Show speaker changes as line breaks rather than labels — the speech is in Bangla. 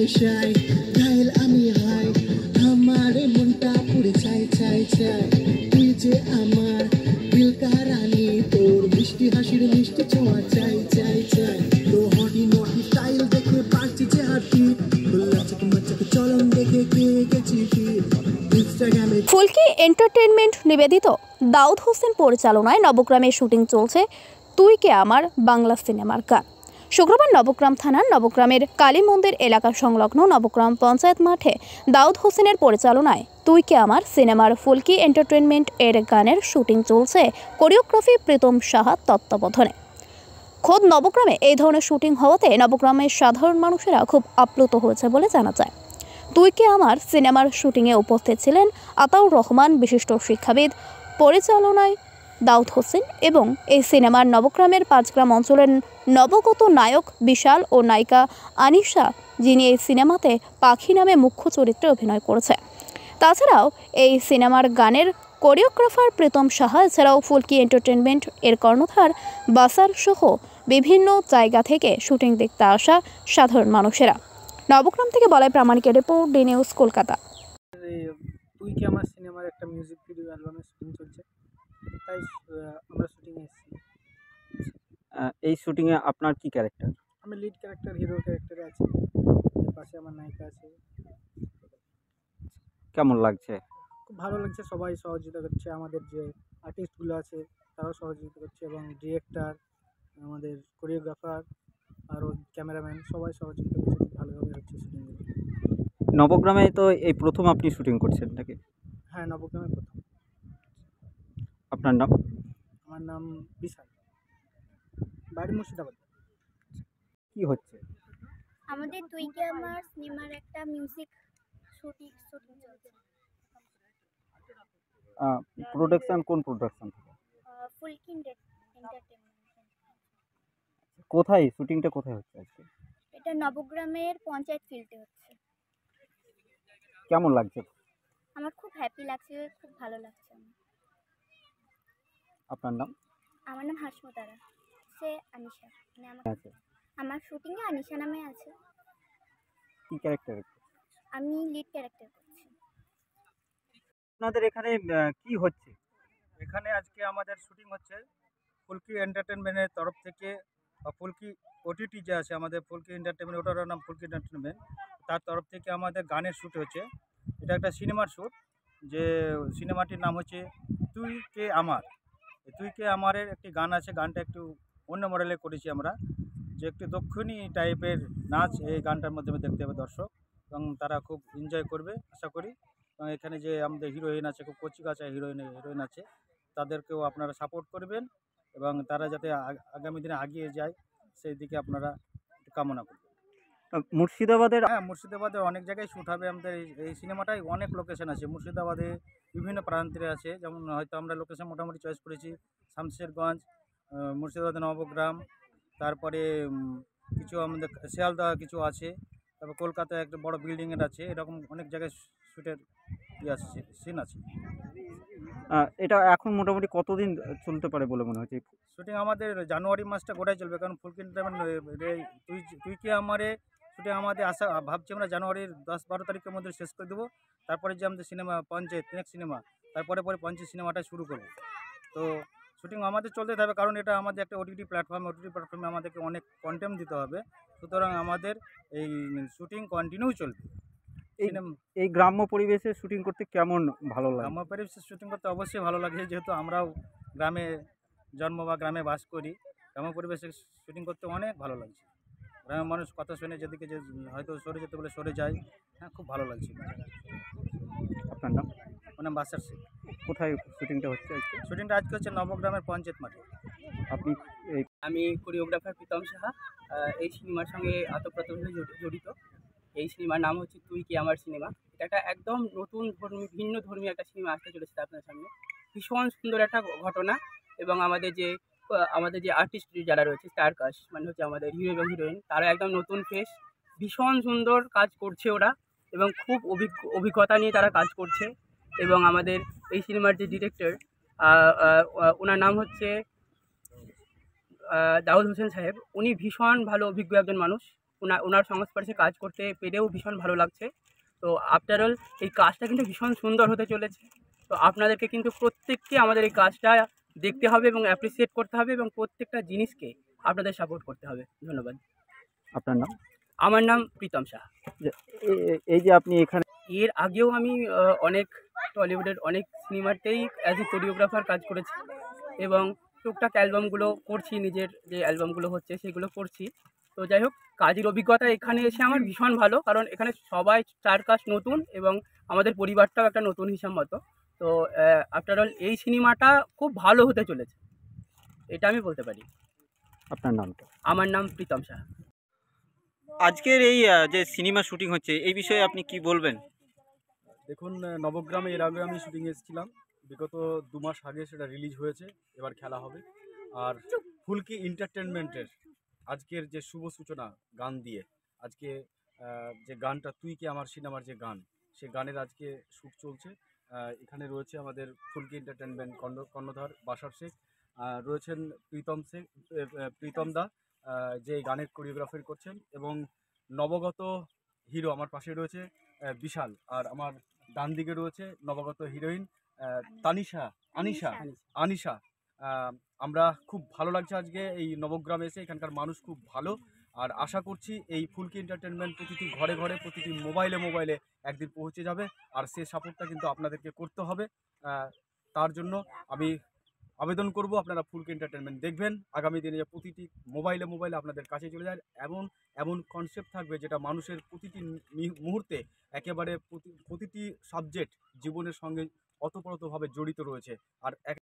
শাই শাই ঘায়েল আমি হাই আমার মনটা পুরে চাই চাই চাই তুই যে আমার দিল কা রানী তোর মিষ্টি হাসির মিষ্টি ছোঁয়া চাই চাই চাই তোর হটি নটি স্টাইল দেখে পারছি যে হাঁটি লচক মচক চলন দেখে কে গেছি ইনস্টাগ্রামে।
ফুলকি এন্টারটেইনমেন্ট নিবেদিত দাউদ হোসেন পরিচালনায় নবগ্রামে শুটিং চলছে তুই কে আমার বাংলা সিনেমার গান। শুক্রবার নবগ্রাম থানার নবগ্রামের কালী মন্দির এলাকা সংলগ্ন নবগ্রাম পঞ্চায়েত মাঠে দাউদ হোসেনের পরিচালনায় তুই কে আমার সিনেমার ফুলকি এন্টারটেইনমেন্ট এর গানের শুটিং চলছে কোরিওগ্রাফি প্রীতম সাহা তত্ত্বাবধানে। খোদ নবগ্রামে এই ধরনের শুটিং হওয়াতে নবগ্রামের সাধারণ মানুষেরা খুব আপ্লুত হয়েছে বলে জানা যায়। তুই কে আমার সিনেমার শুটিংয়ে উপস্থিত ছিলেন আতাউর রহমান বিশিষ্ট শিক্ষাবিদ, পরিচালনায় দাউদ হোসেন এবং এই সিনেমার নবগ্রামের পাঁচগ্রাম অঞ্চলের নবগত নায়ক বিশাল ও নায়িকা আনিশা, যিনি এই সিনেমাতে পাখি নামে মুখ্য চরিত্রে অভিনয় করেছে। তাছাড়াও এই সিনেমার গানের কোরিওগ্রাফার প্রীতম সাহা, এছাড়াও ফুলকি এন্টারটেইনমেন্ট এর কর্ণধার বাসার সহ বিভিন্ন জায়গা থেকে শুটিং দেখতে আসা সাধারণ মানুষেরা। নবগ্রাম থেকে বলাই প্রামাণিকের রিপোর্ট, ডি নিউজ, কলকাতা।
তুই কি আমার সিনেমার একটা মিউজিক ভিডিও অ্যালবামের শুটিং চলছে, তাই আমরা শুটিংয়ে এসেছি।
এই শুটিংয়ে আপনার কি ক্যারেক্টার?
আমি লিড ক্যারেক্টার, হিরো ক্যারেক্টারে আছি, পাশে আমার নায়িকা আছে।
কেমন লাগছে?
খুব ভালো লাগছে, সবাই সহযোগিতা করছে, আমাদের যে আর্টিস্টগুলো আছে তারাও সহযোগিতা করছে এবং ডিরেক্টর, আমাদের কোরিওগ্রাফার আরও ক্যামেরাম্যান সবাই সহযোগিতা করছে, খুব ভালোভাবে হচ্ছে শুটিংগুলো।
নবগ্রামে তো এই প্রথম আপনি শুটিং করছেন নাকি?
হ্যাঁ, নবগ্রামে প্রথম।
আপনার নাম?
আমার নাম বিশাল, বাড়ি মুর্শিদাবাদ।
কি হচ্ছে?
আমাদের তুই কে আমার সিনেমার একটা মিউজিক শুটিং চলছে।
প্রোডাকশন কোন প্রোডাকশন থেকে?
ফুলকি এন্টারটেইনমেন্ট।
কোথায় শুটিংটা কোথায় হচ্ছে আজকে?
এটা নবগ্রামের পঞ্চায়েত ফিল্ডে হচ্ছে।
কেমন লাগছে?
আমার খুব হ্যাপি লাগছে, খুব ভালো লাগছে আমার।
আপনার নাম?
আমার নাম হাসমতারা, সে আনিশা, মানে
আছে
আমার শুটিংয়ে আনিশা নামে আছে।
কি ক্যারেক্টার?
আমি লিড ক্যারেক্টার করছি।
আপনাদের এখানে কি হচ্ছে?
এখানে আজকে আমাদের শুটিং হচ্ছে ফুলকি এন্টারটেনমেন্টের তরফ থেকে, ফুলকি ওটিটি যে আছে আমাদের ফুলকি এন্টারটেনমেন্ট, ওটার নাম ফুলকি এন্টারটেনমেন্ট, তার তরফ থেকে আমাদের গানের শ্যুট হচ্ছে। এটা একটা সিনেমার শ্যুট, যে সিনেমাটির নাম হচ্ছে তুই কে আমার। তুই কে আমারের একটি গান আছে, গানটা একটু অন্য মডেলে করেছি আমরা, যে একটু দক্ষিণী টাইপের নাচ এই গানটার মাধ্যমে দেখতে হবে দর্শক, এবং তারা খুব এনজয় করবে আশা করি। এবং এখানে যে আমাদের হিরোইন আছে, খুব কচি কাঁচা হিরোইন আছে, তাদেরকেও আপনারা সাপোর্ট করবেন এবং তারা যাতে আগামী দিনে এগিয়ে যায় সেই দিকে আপনারা কামনা করবেন।
মুর্শিদাবাদের?
হ্যাঁ, মুর্শিদাবাদের অনেক জায়গায় শ্যুট হবে আমাদের এই সিনেমাটায়। অনেক লোকেশন আছে মুর্শিদাবাদে, বিভিন্ন প্রান্তে আছে, যেমন হয়তো আমরা লোকেশন মোটামুটি চয়েস করেছি শামশেরগঞ্জ, মুর্শিদাবাদের নবগ্রাম, তারপরে কিছু আমাদের শিয়ালদা কিছু আছে, তারপর কলকাতায় একটা বড় বিল্ডিংয়ের আছে, এরকম অনেক জায়গায় শ্যুটের আছে, সিন আছে।
এটা এখন মোটামুটি কতদিন চলতে পারে বলে মনে হচ্ছে?
শুটিং আমাদের জানুয়ারি মাসটা গোটাই চলবে, কারণ ফুলকি তুই কি আমারে শুটিং আমাদের আশা ভাবছি আমরা জানুয়ারির 10-12 তারিখের মধ্যে শেষ করে দেবো। তারপরে যে আমাদের সিনেমা পঞ্চায়েত নেক্সট সিনেমা, তারপরে পঞ্চায়েত সিনেমাটা শুরু করব। তো শুটিং আমাদের চলতে থাকবে, কারণ এটা আমাদের একটা ওটিটি প্ল্যাটফর্মে আমাদেরকে অনেক কন্টেন্ট দিতে হবে, সুতরাং আমাদের এই শুটিং কন্টিনিউ চলবে।
এই গ্রাম্য পরিবেশে শুটিং করতে কেমন ভালো লাগে?
গ্রাম্য পরিবেশে শুটিং করতে অবশ্যই ভালো লাগে, যেহেতু আমরাও গ্রামে জন্ম বা গ্রামে বাস করি। গ্রাম্য পরিবেশে শুটিং করতে অনেক ভালো লাগছে। গ্রামের মানুষ কথা শুনে যেদিকে যে হয়তো সরে যেতে বলে সরে যায়। হ্যাঁ, খুব ভালো লাগছে।
আপনার নাম?
আমার নাম বাসার শেখ।
কোথায় শুটিংটা হচ্ছে আজকে?
শুটিংটা আজকে হচ্ছে নবগ্রামের পঞ্চায়েত মাঠে।
আপনি?
আমি কোরিওগ্রাফার প্রীতম সাহা, এই সিনেমার সঙ্গে আতপ্রতভাবে জড়িত। এই সিনেমার নাম হচ্ছে তুই কি আমার সিনেমা। এটা একটা একদম নতুন ভিন্ন ধর্মী একটা সিনেমা আসতে চলেছে আপনার সামনে। ভীষণ সুন্দর একটা ঘটনা, এবং আমাদের যে আর্টিস্ট যারা রয়েছে স্টার কাস্ট, মানে হচ্ছে আমাদের হিরো এবং হিরোইন, তারা একদম নতুন ফেস, ভীষণ সুন্দর কাজ করছে ওরা, এবং খুব অভিজ্ঞতা নিয়ে তারা কাজ করছে। এবং আমাদের এই সিনেমার যে ডিরেক্টর, ওনার নাম হচ্ছে দাউদ হোসেন সাহেব। উনি ভীষণ ভালো অভিজ্ঞ একজন মানুষ। ওনার সংস্পর্শে কাজ করতে পেরেও ভীষণ ভালো লাগছে। তো আফটার অল এই কাজটা কিন্তু ভীষণ সুন্দর হতে চলেছে। তো আপনাদেরকে কিন্তু প্রত্যেককে আমাদের এই কাজটা দেখতে হবে এবং অ্যাপ্রিসিয়েট করতে হবে এবং প্রত্যেকটা জিনিসকে আপনাদের সাপোর্ট করতে হবে। ধন্যবাদ।
আপনার নাম?
আমার নাম প্রীতম শাহ।
এই যে আপনি এখানে
এর আগেও আমি অনেক টলিউডের অনেক সিনেমাতেই অ্যাজ এ কোরিওগ্রাফার কাজ করেছি এবং টুকটাক অ্যালবামগুলো করছি, নিজের যে অ্যালবামগুলো হচ্ছে সেগুলো করছি। তো যাই হোক, কাজের অভিজ্ঞতা এখানে এসে আমার ভীষণ ভালো, কারণ এখানে সবাই চারপাশ নতুন এবং আমাদের পরিবারটাও একটা নতুন হিসাব মতো। তো আফটার অল এই সিনেমাটা খুব ভালো হতে চলেছে, এটা আমি বলতে পারি।
আপনার নামটা?
আমার নাম প্রীতম শাহ।
আজকের এই যে সিনেমা শুটিং হচ্ছে এই বিষয়ে আপনি কি বলবেন?
দেখুন, নবগ্রামে এর আগে আমি শুটিং এসেছিলাম, বিগত 2 মাস আগে সেটা রিলিজ হয়েছে, এবার খেলা হবে। আর ফুলকি এন্টারটেনমেন্টের আজকের যে শুভ সূচনা গান দিয়ে, আজকে যে গানটা তুই কি আমার সিনেমার যে গান, সে গানের আজকে শ্যুট চলছে। এখানে রয়েছে আমাদের ফুলকি এন্টারটেনমেন্ট কর্ণধার বাশার শেখ, রয়েছেন প্রীতম দা, যে গানের কোরিওগ্রাফি করছেন, এবং নবগত হিরো আমার পাশে রয়েছে বিশাল, আর আমার ডান দিকে রয়েছে নবাগত হিরোইন আনিশা। আমরা খুব ভালো লাগছে আজকে এই নবগ্রামে এসে, এখানকার মানুষ খুব ভালো। আর আশা করছি এই ফুলকি এন্টারটেনমেন্ট প্রতিটি ঘরে ঘরে, প্রতিটি মোবাইলে একদিন পৌঁছে যাবে। আর সে সাপোর্টটা কিন্তু আপনাদেরকে করতে হবে। তার জন্য আমি আবেদন করব, আপনারা ফুলকি এন্টারটেনমেন্ট দেখবেন। আগামী দিনে যে প্রতিটি মোবাইলে আপনাদের কাছে চলে যায়, এমন কনসেপ্ট থাকবে যেটা মানুষের প্রতিটি মুহূর্তে একেবারে প্রতিটি সাবজেক্ট জীবনের সঙ্গে ওতপ্রোতভাবে জড়িত রয়েছে। আর